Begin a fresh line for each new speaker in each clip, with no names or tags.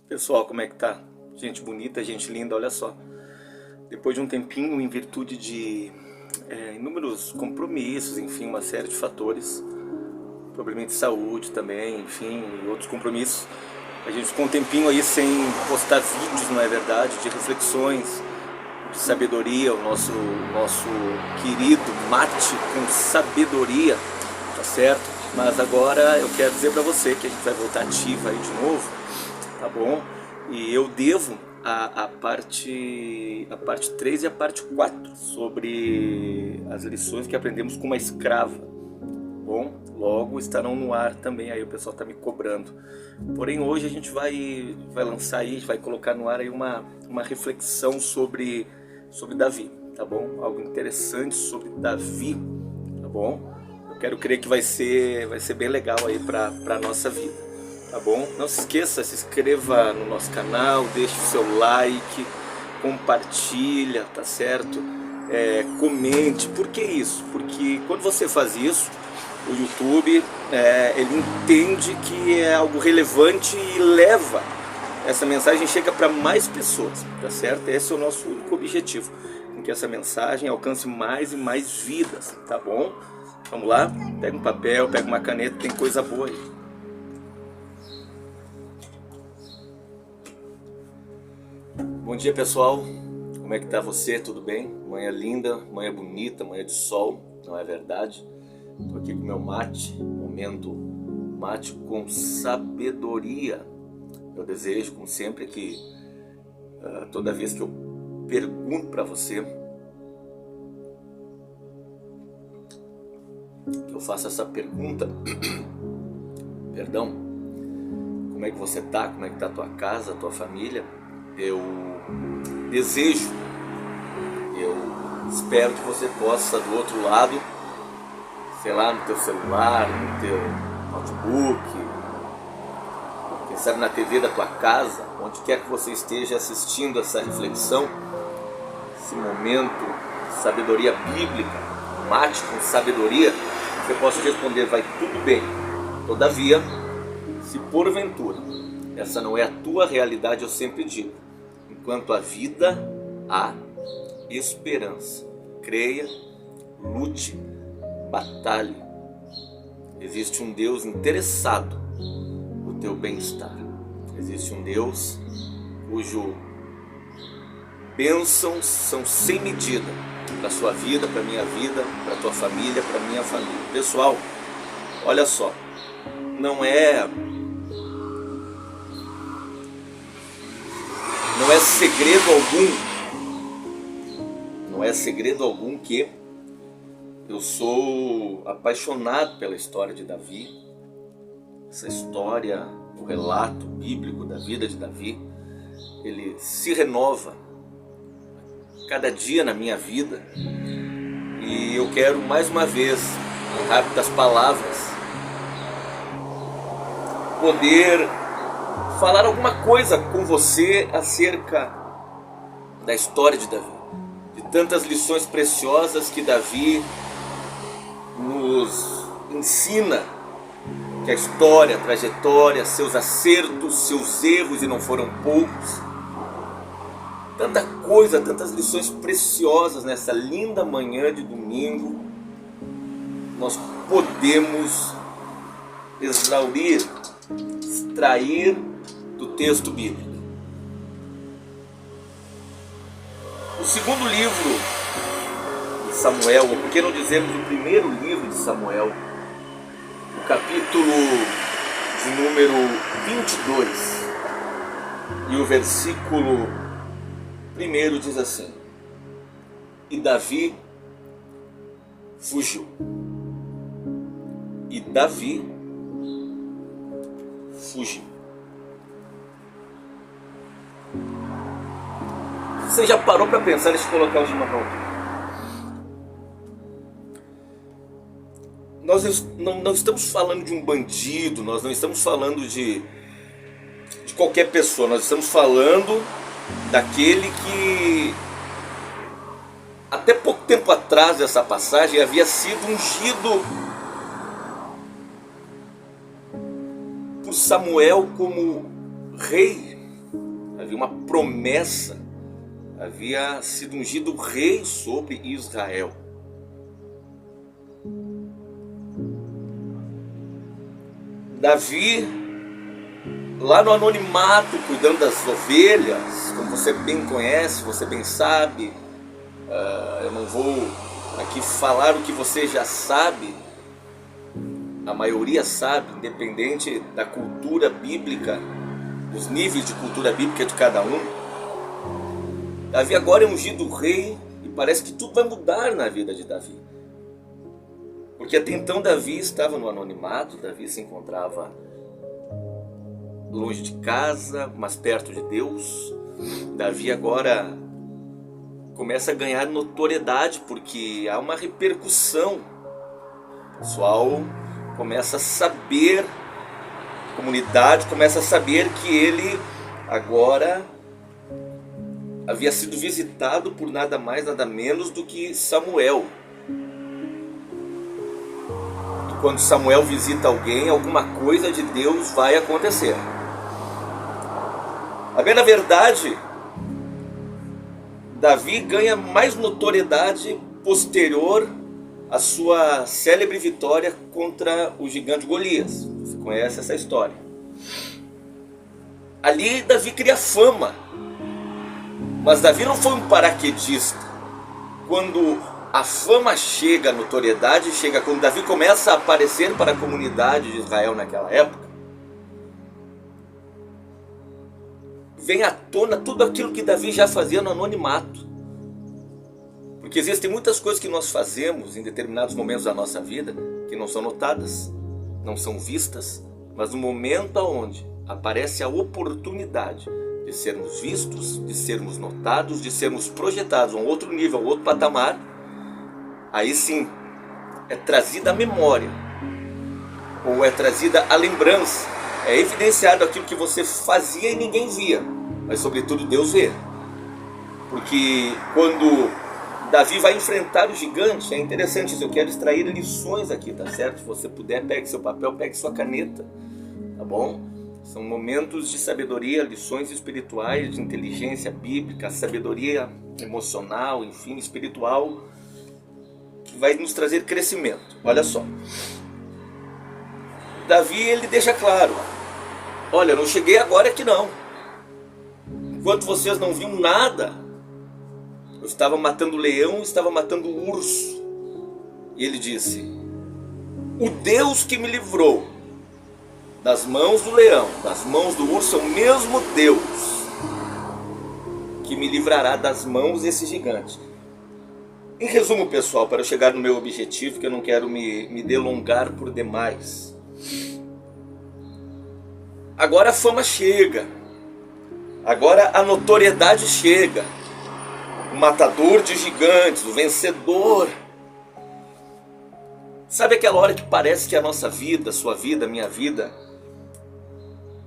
Pessoal, como é que tá? Gente bonita, gente linda, olha só. Depois de um tempinho, em virtude de inúmeros compromissos, enfim, uma série de fatores, problema de saúde também, enfim, e outros compromissos, a gente ficou um tempinho aí sem postar vídeos, não é verdade, de reflexões, de sabedoria, o nosso querido mate com sabedoria, tá certo? Mas agora eu quero dizer pra você que a gente vai voltar ativa aí de novo, tá bom? E eu devo a parte 3 e a parte 4 sobre as lições que aprendemos com uma escrava. Bom, logo estarão no ar também, aí o pessoal está me cobrando. Porém, hoje a gente vai lançar aí, vai colocar no ar aí uma reflexão sobre Davi, tá bom? Algo interessante sobre Davi, tá bom? Eu quero crer que vai ser bem legal aí para a nossa vida, tá bom? Não se esqueça, se inscreva no nosso canal, deixe o seu like, compartilha, tá certo? Comente. Por que isso? Porque quando você faz isso, o YouTube ele entende que é algo relevante e leva essa mensagem, chega para mais pessoas, tá certo? Esse é o nosso único objetivo, que essa mensagem alcance mais e mais vidas, tá bom? Vamos lá? Pega um papel, pega uma caneta, tem coisa boa aí. Bom dia, pessoal, como é que tá você? Tudo bem? Manhã linda, manhã bonita, manhã de sol, não é verdade? Tô aqui com meu mate, momento mate com sabedoria. Eu desejo, como sempre, que toda vez que eu pergunto para você, que eu faço essa pergunta, perdão, como é que você tá, como é que tá a tua casa, a tua família, eu desejo, eu espero que você possa do outro lado, sei lá, no teu celular, no teu notebook, quem sabe na TV da tua casa, onde quer que você esteja assistindo essa reflexão, esse momento de sabedoria bíblica, mate com sabedoria, você possa responder: vai tudo bem. Todavia, se porventura essa não é a tua realidade, eu sempre digo: enquanto há vida, há esperança. Creia, lute, batalhe. Existe um Deus interessado no teu bem-estar. Existe um Deus cujo bênçãos são sem medida para a sua vida, para a minha vida, para a tua família, para a minha família. Pessoal, olha só, não é segredo algum que eu sou apaixonado pela história de Davi. Essa história, o relato bíblico da vida de Davi, ele se renova cada dia na minha vida. E eu quero mais uma vez, em rápidas palavras, poder falar alguma coisa com você acerca da história de Davi, de tantas lições preciosas que Davi nos ensina, que a história, a trajetória, seus acertos, seus erros, e não foram poucos, tanta coisa, tantas lições preciosas nessa linda manhã de domingo, nós podemos extrair do texto bíblico. O segundo livro de Samuel, ou por que não dizemos o primeiro livro de Samuel, o capítulo de número 22 e o versículo 1 diz assim: e Davi fugiu. E Davi fugiu. Você já parou para pensar e se colocar de uma para outra? Nós não estamos falando de um bandido, nós não estamos falando de qualquer pessoa, nós estamos falando daquele que até pouco tempo atrás dessa passagem havia sido ungido por Samuel como rei havia uma promessa, havia sido ungido rei sobre Israel. Davi, lá no anonimato, cuidando das ovelhas, como você bem conhece, você bem sabe, eu não vou aqui falar o que você já sabe, a maioria sabe, independente da cultura bíblica, dos níveis de cultura bíblica de cada um. Davi agora é ungido rei e parece que tudo vai mudar na vida de Davi. Porque até então Davi estava no anonimato, Davi se encontrava longe de casa, mas perto de Deus. Davi agora começa a ganhar notoriedade porque há uma repercussão. O pessoal começa a saber, a comunidade começa a saber que ele agora havia sido visitado por nada mais, nada menos do que Samuel. Quando Samuel visita alguém, alguma coisa de Deus vai acontecer. A bem na verdade, Davi ganha mais notoriedade posterior à sua célebre vitória contra o gigante Golias. Você conhece essa história. Ali Davi cria fama. Mas Davi não foi um paraquedista. Quando a fama chega, a notoriedade chega, quando Davi começa a aparecer para a comunidade de Israel naquela época, vem à tona tudo aquilo que Davi já fazia no anonimato. Porque existem muitas coisas que nós fazemos em determinados momentos da nossa vida que não são notadas, não são vistas, mas no momento onde aparece a oportunidade de sermos vistos, de sermos notados, de sermos projetados a um outro nível, a um outro patamar, aí sim é trazida a memória, ou é trazida a lembrança, é evidenciado aquilo que você fazia e ninguém via, mas sobretudo Deus vê. Porque quando Davi vai enfrentar o gigante, é interessante isso, eu quero extrair lições aqui, tá certo? Se você puder, pegue seu papel, pegue sua caneta, tá bom? São momentos de sabedoria, lições espirituais, de inteligência bíblica, sabedoria emocional, enfim, espiritual, que vai nos trazer crescimento. Olha só. Davi, ele deixa claro, olha, eu não cheguei agora aqui não. Enquanto vocês não viam nada, eu estava matando leão, estava matando urso. E ele disse, o Deus que me livrou das mãos do leão, das mãos do urso, é o mesmo Deus que me livrará das mãos desse gigante. Em resumo, pessoal, para eu chegar no meu objetivo, que eu não quero me delongar por demais. Agora a fama chega, agora a notoriedade chega. O matador de gigantes, o vencedor. Sabe aquela hora que parece que a nossa vida, a sua vida, a minha vida,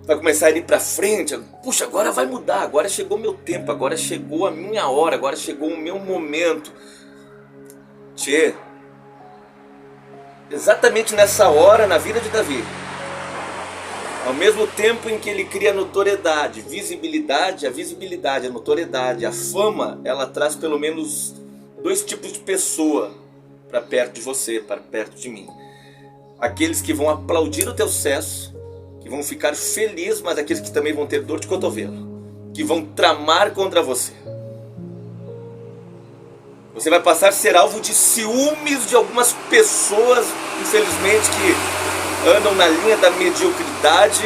vai começar a ir para frente? Puxa, agora vai mudar, agora chegou o meu tempo, agora chegou a minha hora, agora chegou o meu momento. Tchê, exatamente nessa hora na vida de Davi, ao mesmo tempo em que ele cria notoriedade, visibilidade, a notoriedade, a fama, ela traz pelo menos dois tipos de pessoa para perto de você, para perto de mim. Aqueles que vão aplaudir o teu sucesso, que vão ficar felizes, mas aqueles que também vão ter dor de cotovelo, que vão tramar contra você. Você vai passar a ser alvo de ciúmes de algumas pessoas, infelizmente, que andam na linha da mediocridade,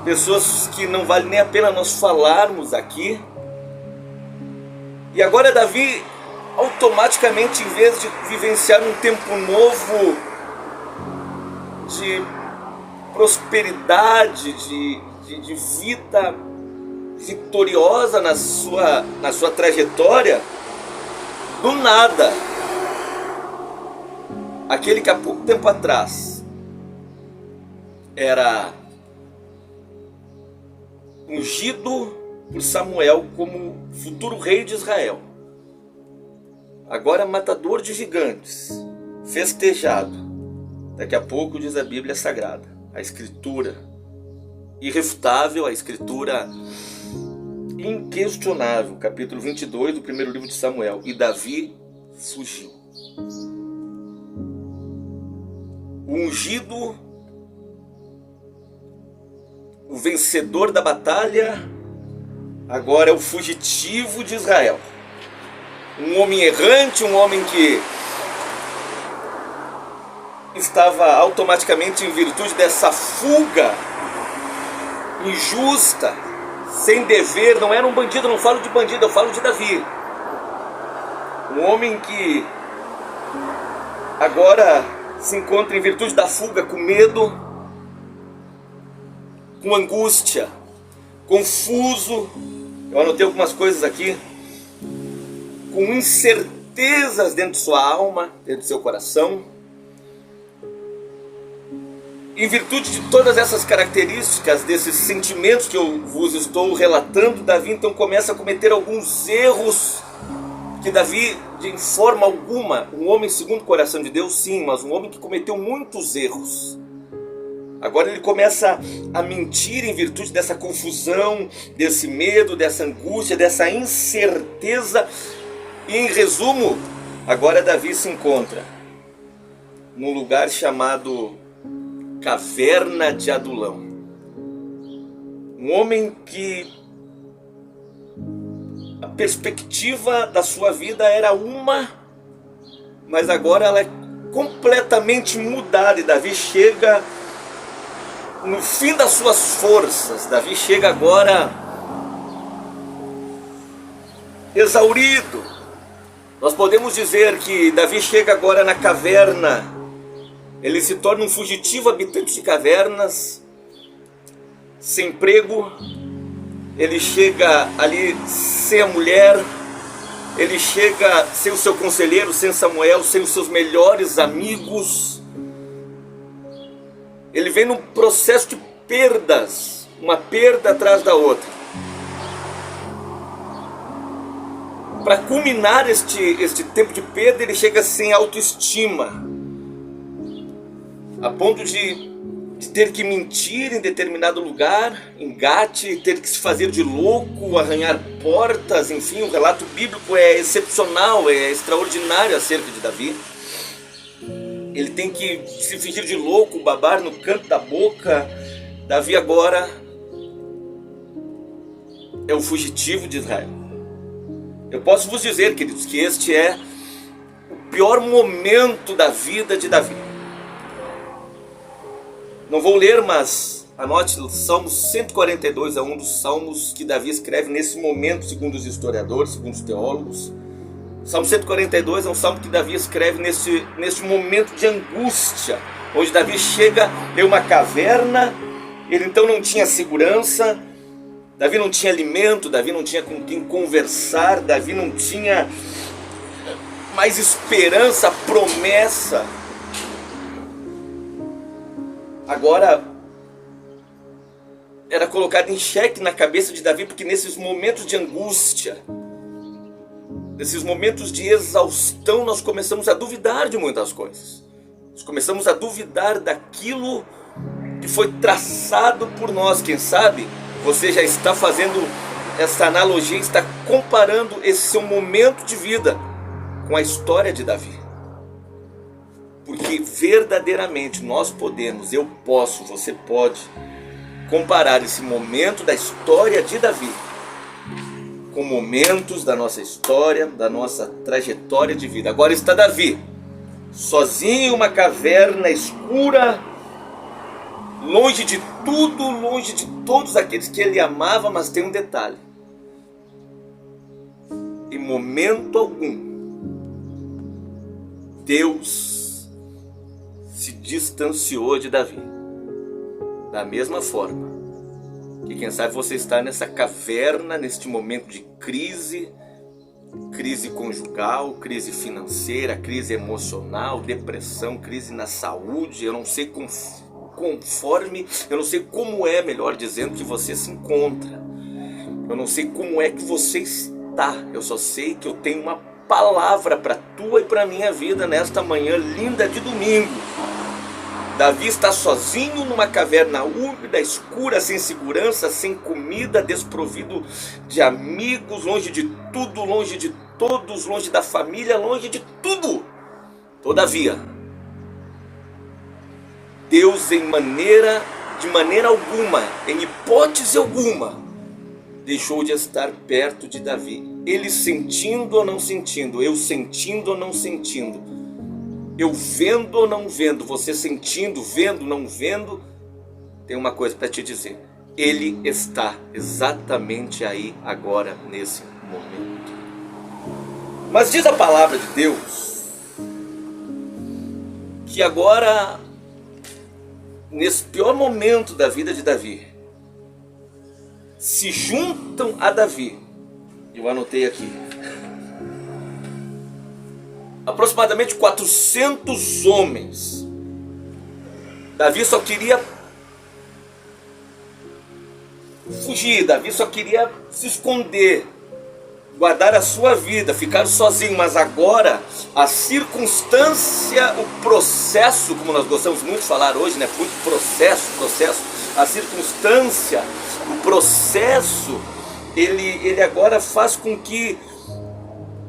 pessoas que não vale nem a pena nós falarmos aqui. E agora Davi, automaticamente, em vez de vivenciar um tempo novo de prosperidade, de vida vitoriosa na sua trajetória, do nada, aquele que há pouco tempo atrás era ungido por Samuel como futuro rei de Israel, agora matador de gigantes, festejado. Daqui a pouco, diz a Bíblia Sagrada, a Escritura irrefutável, a Escritura inquestionável, capítulo 22 do primeiro livro de Samuel. E Davi fugiu. O ungido, o vencedor da batalha, agora é o fugitivo de Israel. Um homem errante, um homem que estava automaticamente, em virtude dessa fuga injusta, sem dever, não era um bandido, não falo de bandido, eu falo de Davi. Um homem que agora se encontra em virtude da fuga com medo, com angústia, confuso. Eu anotei algumas coisas aqui. Com incertezas dentro de sua alma, dentro do seu coração. Em virtude de todas essas características, desses sentimentos que eu vos estou relatando, Davi então começa a cometer alguns erros que Davi, de forma alguma, um homem segundo o coração de Deus, sim, mas um homem que cometeu muitos erros. Agora ele começa a mentir em virtude dessa confusão, desse medo, dessa angústia, dessa incerteza. E em resumo, agora Davi se encontra num lugar chamado Caverna de Adulão. Um homem que a perspectiva da sua vida era uma, mas agora ela é completamente mudada. E Davi chega no fim das suas forças. Davi chega agora exaurido. Nós podemos dizer que Davi chega agora na caverna. Ele se torna um fugitivo habitante de cavernas, sem emprego. Ele chega ali sem a mulher. Ele chega sem o seu conselheiro, sem Samuel, sem os seus melhores amigos. Ele vem num processo de perdas, uma perda atrás da outra. Para culminar este tempo de perda, ele chega sem autoestima, a ponto de ter que mentir em determinado lugar, engate, ter que se fazer de louco, arranhar portas, enfim, o relato bíblico é excepcional, é extraordinário acerca de Davi. Ele tem que se fingir de louco, babar no canto da boca. Davi agora é o fugitivo de Israel. Eu posso vos dizer, queridos, que este é o pior momento da vida de Davi. Não vou ler, mas anote, o Salmo 142 é um dos salmos que Davi escreve nesse momento, segundo os historiadores, segundo os teólogos. O Salmo 142 é um salmo que Davi escreve neste momento de angústia, onde Davi chega em uma caverna. Ele então não tinha segurança, Davi não tinha alimento, Davi não tinha com quem conversar, Davi não tinha mais esperança, promessa. Agora era colocado em xeque na cabeça de Davi, porque nesses momentos de angústia, nesses momentos de exaustão, nós começamos a duvidar de muitas coisas. Nós começamos a duvidar daquilo que foi traçado por nós. Quem sabe você já está fazendo essa analogia, está comparando esse seu momento de vida com a história de Davi. Porque verdadeiramente nós podemos, eu posso, você pode comparar esse momento da história de Davi com momentos da nossa história, da nossa trajetória de vida. Agora está Davi, sozinho em uma caverna escura, longe de tudo, longe de todos aqueles que ele amava, mas tem um detalhe. Em momento algum, Deus se distanciou de Davi. Da mesma forma que quem sabe você está nessa caverna, neste momento de crise, crise conjugal, crise financeira, crise emocional, depressão, crise na saúde. Eu não sei conforme, eu não sei como é, melhor dizendo, que você se encontra. Eu não sei como é que você está. Eu só sei que eu tenho uma palavra para a tua e para a minha vida nesta manhã linda de domingo. Davi está sozinho numa caverna úmida, escura, sem segurança, sem comida, desprovido de amigos, longe de tudo, longe de todos, longe da família, longe de tudo. Todavia, Deus de maneira alguma, em hipótese alguma, deixou de estar perto de Davi. Ele sentindo ou não sentindo, eu sentindo ou não sentindo, eu vendo ou não vendo, você sentindo, vendo, não vendo, tem uma coisa para te dizer: Ele está exatamente aí agora, nesse momento. Mas diz a palavra de Deus que agora, nesse pior momento da vida de Davi, se juntam a Davi, eu anotei aqui, aproximadamente 400 homens. Davi só queria fugir, Davi só queria se esconder, guardar a sua vida, ficar sozinho. Mas agora a circunstância, o processo, como nós gostamos muito de falar hoje, né? Muito processo, a circunstância, o processo, ele agora faz com que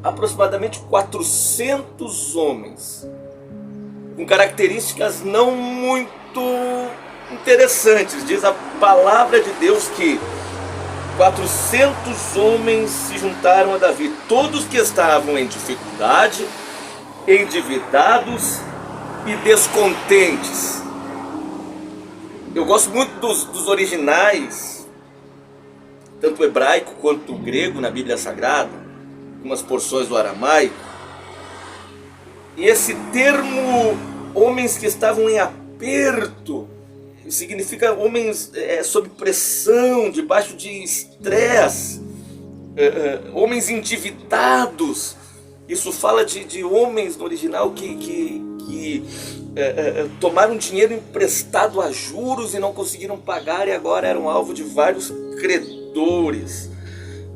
aproximadamente 400 homens, com características não muito interessantes, diz a palavra de Deus que 400 homens se juntaram a Davi, todos que estavam em dificuldade, endividados e descontentes. Eu gosto muito dos originais, tanto o hebraico quanto o grego na Bíblia Sagrada, algumas porções do aramaico. E esse termo, homens que estavam em aperto, significa homens sob pressão, debaixo de estresse, homens endividados. Isso fala de homens no original que tomaram dinheiro emprestado a juros e não conseguiram pagar, e agora eram alvo de vários credores.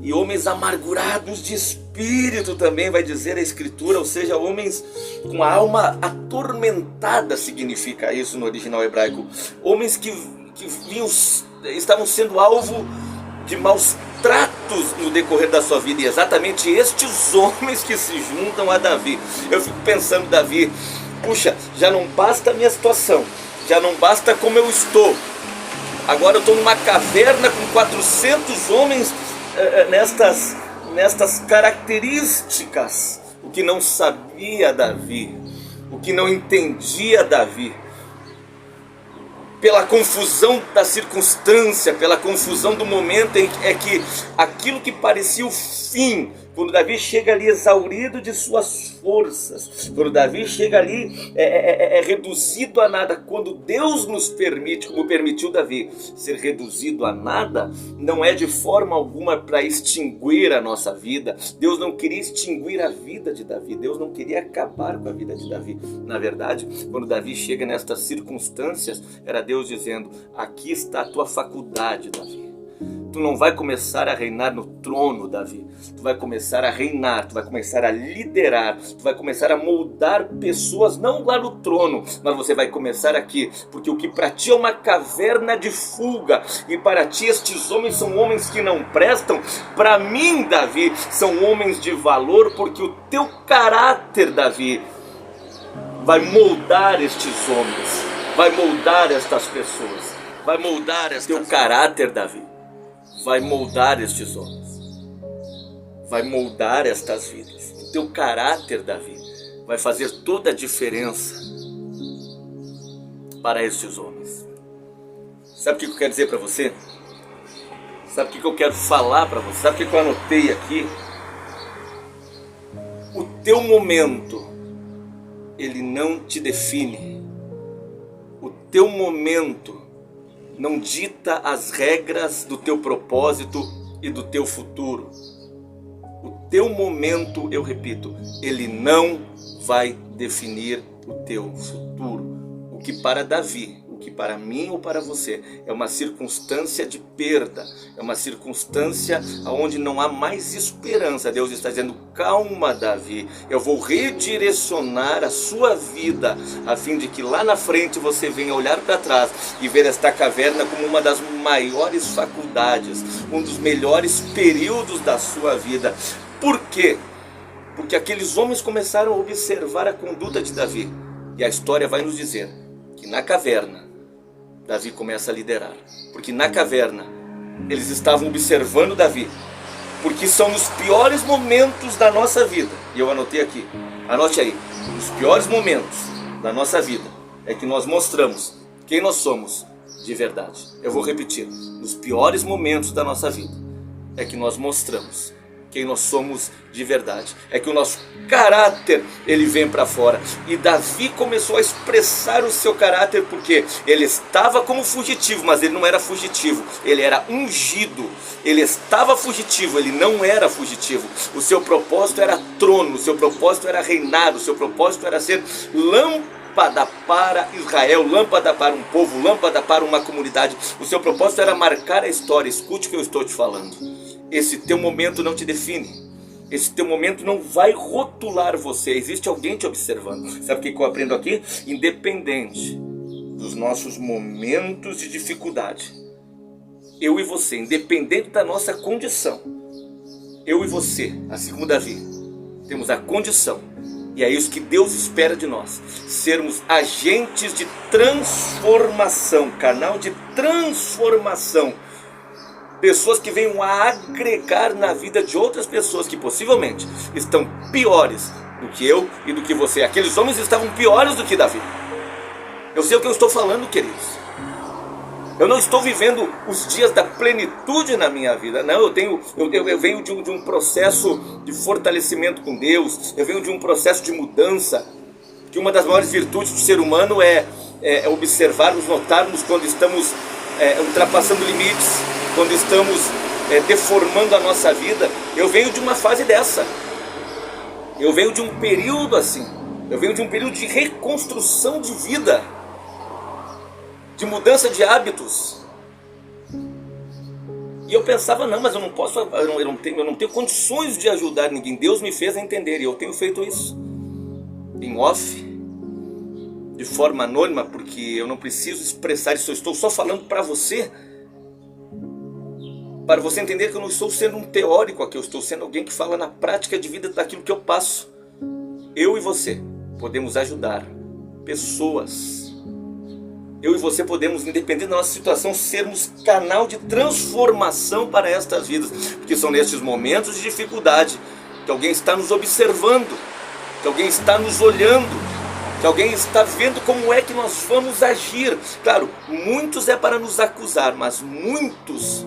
E homens amargurados de espírito também, vai dizer a Escritura, ou seja, homens com a alma atormentada, significa isso no original hebraico. Homens que estavam sendo alvo de maus tratos no decorrer da sua vida, e exatamente estes homens que se juntam a Davi. Eu fico pensando, Davi, puxa, já não basta a minha situação, já não basta como eu estou, agora eu estou numa caverna com 400 homens nestas características. O que não sabia Davi, o que não entendia Davi, pela confusão da circunstância, pela confusão do momento, é que aquilo que parecia o fim, quando Davi chega ali exaurido de suas forças, quando Davi chega ali reduzido a nada, quando Deus nos permite, como permitiu Davi, ser reduzido a nada, não é de forma alguma para extinguir a nossa vida. Deus não queria extinguir a vida de Davi, Deus não queria acabar com a vida de Davi. Na verdade, quando Davi chega nestas circunstâncias, era Deus dizendo: aqui está a tua faculdade, Davi. Tu não vai começar a reinar no trono, Davi. Tu vai começar a reinar, tu vai começar a liderar, tu vai começar a moldar pessoas, não lá no trono, mas você vai começar aqui, porque o que para ti é uma caverna de fuga, e para ti estes homens são homens que não prestam, para mim, Davi, são homens de valor, porque o teu caráter, Davi, vai moldar estes homens, vai moldar estas pessoas, vai moldar teu caráter, Davi. Vai moldar estes homens, vai moldar estas vidas. O teu caráter, Davi, vai fazer toda a diferença para estes homens. Sabe o que eu quero dizer para você? Sabe o que eu quero falar para você? Sabe o que eu anotei aqui? O teu momento, ele não te define. O teu momento não dita as regras do teu propósito e do teu futuro. O teu momento, eu repito, ele não vai definir o teu futuro. O que para Davi, o que para mim ou para você é uma circunstância de perda, é uma circunstância onde não há mais esperança, Deus está dizendo: calma, Davi, eu vou redirecionar a sua vida, a fim de que lá na frente você venha olhar para trás e ver esta caverna como uma das maiores faculdades, um dos melhores períodos da sua vida. Por quê? Porque aqueles homens começaram a observar a conduta de Davi. E a história vai nos dizer que na caverna, Davi começa a liderar. Porque na caverna, eles estavam observando Davi. Porque são nos piores momentos da nossa vida. E eu anotei aqui, anote aí. Nos piores momentos da nossa vida é que nós mostramos quem nós somos de verdade. Eu vou repetir. Nos piores momentos da nossa vida é que nós mostramos quem nós somos de verdade. É que o nosso caráter, ele vem para fora. E Davi começou a expressar o seu caráter, porque ele estava como fugitivo, mas ele não era fugitivo, ele era ungido. Ele estava fugitivo, ele não era fugitivo. O seu propósito era trono, o seu propósito era reinar, o seu propósito era ser lâmpada para Israel, lâmpada para um povo, lâmpada para uma comunidade. O seu propósito era marcar a história. Escute o que eu estou te falando. Esse teu momento não te define. Esse teu momento não vai rotular você. Existe alguém te observando. Sabe o que eu aprendo aqui? Independente dos nossos momentos de dificuldade, eu e você, independente da nossa condição, eu e você, assim como Davi, temos a condição, e é isso que Deus espera de nós, sermos agentes de transformação, canal de transformação. Pessoas que venham a agregar na vida de outras pessoas que possivelmente estão piores do que eu e do que você. Aqueles homens estavam piores do que Davi. Eu sei o que eu estou falando, queridos. Eu não estou vivendo os dias da plenitude na minha vida. Não, eu venho de um processo de fortalecimento com Deus. Eu venho de um processo de mudança. Que uma das maiores virtudes do ser humano é observarmos, notarmos quando estamos ultrapassando limites, quando estamos deformando a nossa vida. Eu venho de uma fase dessa. Eu venho de um período assim. Eu venho de um período de reconstrução de vida, de mudança de hábitos. E eu pensava: não, mas eu não posso, eu não tenho condições de ajudar ninguém. Deus me fez a entender, e eu tenho feito isso em off, de forma anônima, porque eu não preciso expressar isso. Eu estou só falando para você entender que eu não estou sendo um teórico aqui. Eu estou sendo alguém que fala na prática de vida daquilo que eu passo. Eu e você podemos ajudar pessoas. Eu e você podemos, independente da nossa situação, sermos canal de transformação para estas vidas. Porque são nesses momentos de dificuldade que alguém está nos observando, que alguém está nos olhando, que alguém está vendo como é que nós vamos agir. Claro, muitos é para nos acusar, mas muitos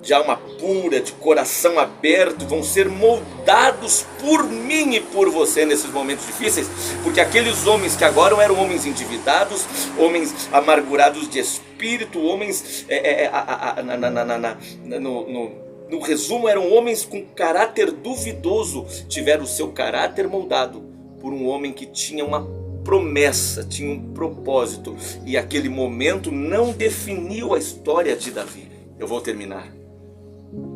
de alma pura, de coração aberto, vão ser moldados por mim e por você nesses momentos difíceis. Porque aqueles homens que agora eram homens endividados, homens amargurados de espírito, homens, no resumo, eram homens com caráter duvidoso, tiveram o seu caráter moldado por um homem que tinha uma promessa, tinha um propósito. E aquele momento não definiu a história de Davi. Eu vou terminar.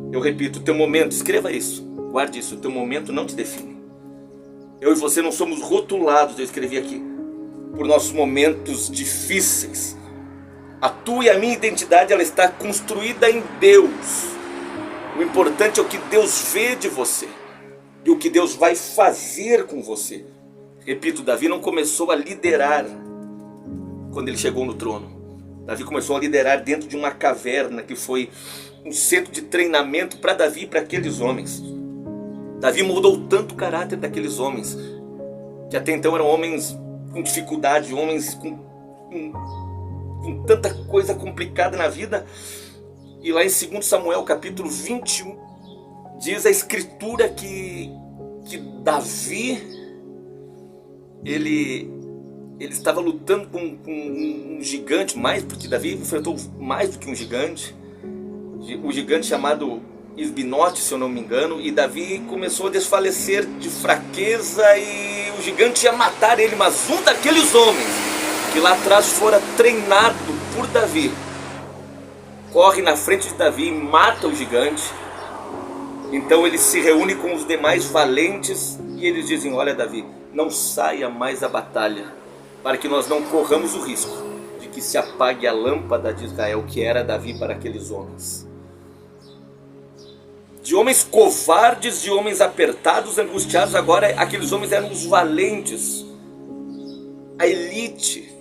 Eu repito, teu momento, escreva isso, guarde isso, teu momento não te define. Eu e você não somos rotulados, eu escrevi aqui, por nossos momentos difíceis. A tua e a minha identidade, ela está construída em Deus. O importante é o que Deus vê de você e o que Deus vai fazer com você. Repito, Davi não começou a liderar quando ele chegou no trono. Davi começou a liderar dentro de uma caverna que foi um centro de treinamento para Davi e para aqueles homens. Davi mudou tanto o caráter daqueles homens, que até então eram homens com dificuldade, homens com tanta coisa complicada na vida. E lá em 2 Samuel capítulo 21, diz a escritura que Davi, ele estava lutando com um gigante, porque Davi enfrentou mais do que um gigante chamado Isbinote, se eu não me engano, e Davi começou a desfalecer de fraqueza e o gigante ia matar ele, mas um daqueles homens que lá atrás fora treinado por Davi, corre na frente de Davi e mata o gigante. Então ele se reúne com os demais valentes e eles dizem: olha, Davi, não saia mais à batalha, para que nós não corramos o risco de que se apague a lâmpada de Israel, que era Davi para aqueles homens. De homens covardes, de homens apertados, angustiados, agora aqueles homens eram os valentes, a elite,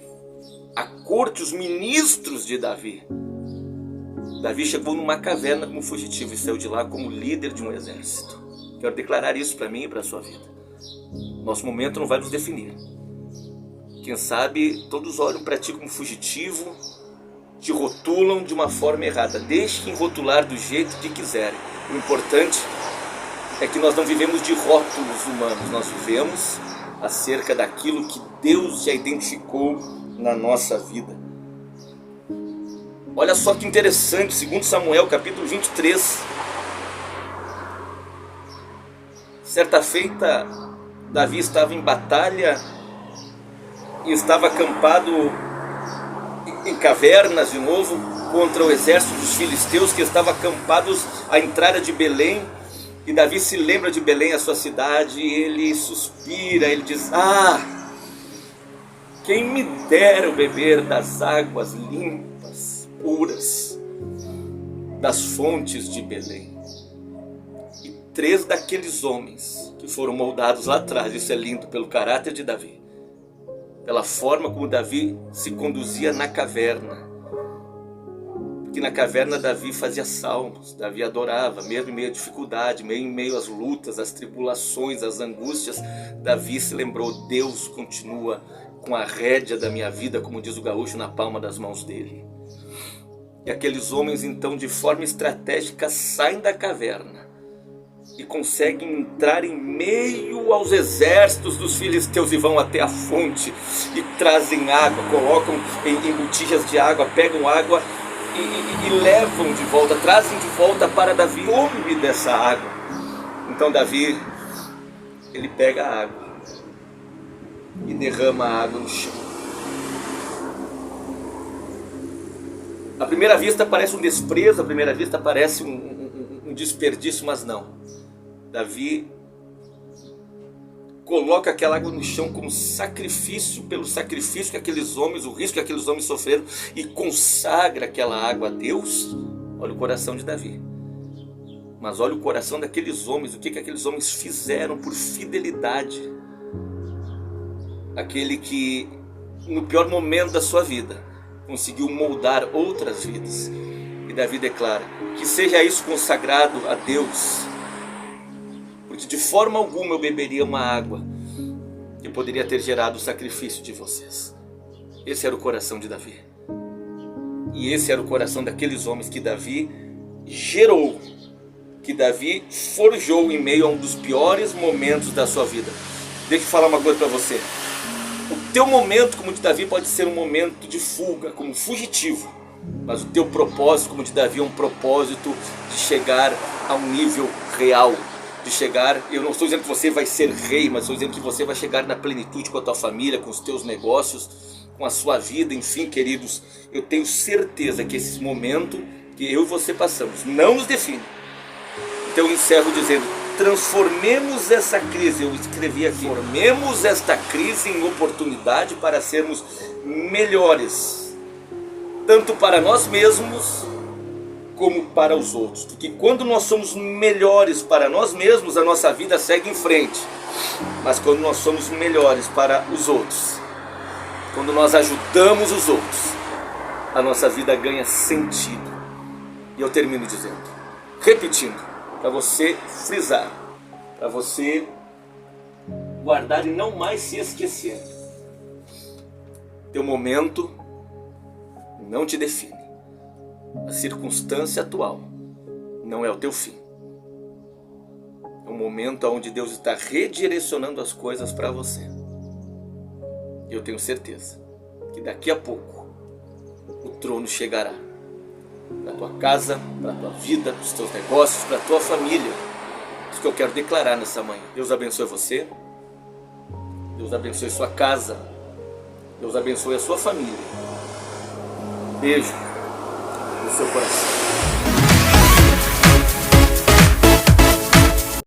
a corte, os ministros de Davi. Davi chegou numa caverna como fugitivo e saiu de lá como líder de um exército. Quero declarar isso para mim e para a sua vida. Nosso momento não vai nos definir. Quem sabe todos olham para ti como fugitivo, te rotulam de uma forma errada. Deixe-te rotular do jeito que quiserem. O importante é que nós não vivemos de rótulos humanos, nós vivemos acerca daquilo que Deus já identificou na nossa vida. Olha só que interessante, 2 Samuel capítulo 23. Certa feita, Davi estava em batalha e estava acampado em cavernas de novo contra o exército dos filisteus que estava acampados à entrada de Belém. E Davi se lembra de Belém, a sua cidade, e ele suspira, ele diz: ah, quem me dera beber das águas limpas, puras, das fontes de Belém. E 3 daqueles homens que foram moldados lá atrás, isso é lindo, pelo caráter de Davi, pela forma como Davi se conduzia na caverna. Porque na caverna Davi fazia salmos, Davi adorava, mesmo em meio à dificuldade, em meio às lutas, às tribulações, às angústias. Davi se lembrou: Deus continua com a rédea da minha vida, como diz o gaúcho, na palma das mãos dele. E aqueles homens então, de forma estratégica, saem da caverna e conseguem entrar em meio aos exércitos dos filisteus e vão até a fonte e trazem água, colocam em botijas de água, pegam água e levam de volta, trazem de volta para Davi. Tome dessa água. Então Davi, ele pega a água e derrama a água no chão. À primeira vista parece um desprezo, à primeira vista parece um desperdício, mas não. Davi coloca aquela água no chão como sacrifício, pelo sacrifício que aqueles homens, o risco que aqueles homens sofreram, e consagra aquela água a Deus. Olha o coração de Davi. Mas olha o coração daqueles homens, o que aqueles homens fizeram por fidelidade. Aquele que, no pior momento da sua vida, conseguiu moldar outras vidas. E Davi declara: que seja isso consagrado a Deus, porque de forma alguma eu beberia uma água que poderia ter gerado o sacrifício de vocês. Esse era o coração de Davi. E esse era o coração daqueles homens que Davi gerou, que Davi forjou em meio a um dos piores momentos da sua vida. Deixa eu falar uma coisa para você. O teu momento, como de Davi, pode ser um momento de fuga, como fugitivo. Mas o teu propósito, como de Davi, é um propósito de chegar a um nível real. De chegar, eu não estou dizendo que você vai ser rei, mas estou dizendo que você vai chegar na plenitude com a tua família, com os teus negócios, com a sua vida, enfim, queridos. Eu tenho certeza que esse momento que eu e você passamos não nos define. Então eu encerro dizendo: transformemos essa crise, eu escrevi aqui, transformemos esta crise em oportunidade para sermos melhores, tanto para nós mesmos como para os outros. Porque quando nós somos melhores para nós mesmos, a nossa vida segue em frente. Mas quando nós somos melhores para os outros, quando nós ajudamos os outros, a nossa vida ganha sentido. E eu termino dizendo, repetindo, para você frisar, para você guardar e não mais se esquecer: teu momento não te define. A circunstância atual não é o teu fim. É um momento onde Deus está redirecionando as coisas para você. Eu tenho certeza que daqui a pouco o trono chegará para a tua casa, para a tua vida, para os teus negócios, para a tua família. Isso que eu quero declarar nessa manhã. Deus abençoe você. Deus abençoe sua casa. Deus abençoe a sua família. Beijo no seu coração.